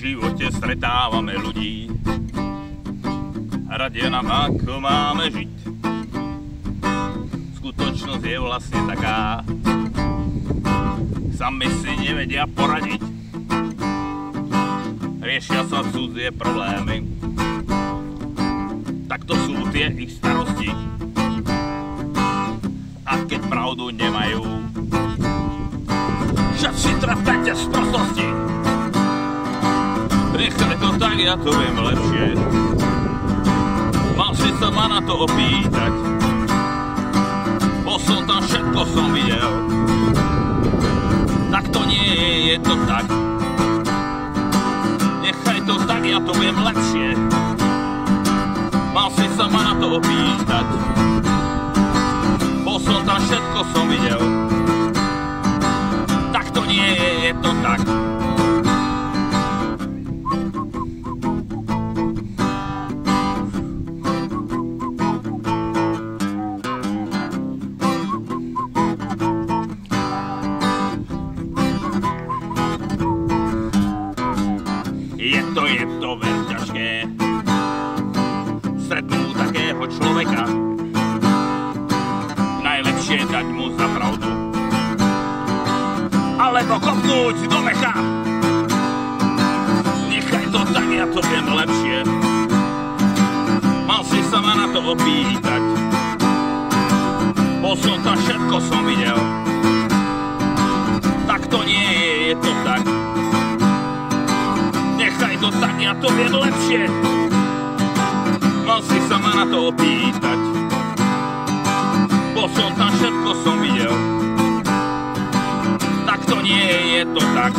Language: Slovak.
živote stretávame ľudí. Radia nám, ako máme žiť. Skutočnosť je vlastne taká, sami si nevedia poradiť. Riešia sa cudzie problémy, tak to sú tie ich starosti. A keď pravdu nemajú, všetci traftajte z prostosti. Nechaj to tak, ja to viem lepšie. Mal si sa ma na to opýtať, bol som tam, všetko som videl. Tak to nie je, je to tak. Nechaj to tak, ja to viem lepšie. Mal si sa ma na to opýtať, bol som tam, všetko som videl. Tak to nie je, je to tak. Je to veľmi ťažké stretnúť takého človeka. Najlepšie dať mu za pravdu, alebo kopnúť do mecha. Nechaj to tak, ja to viem lepšie. Mal si sa ma na to opýtať, bol som tam, všetko som videl. Tak to nie je, je to tak. Nechaj to tak, ja to viem lepšie. Mal si sa ma na to opýtať, bol som tam, všetko som videl. Tak to nie je, je to tak.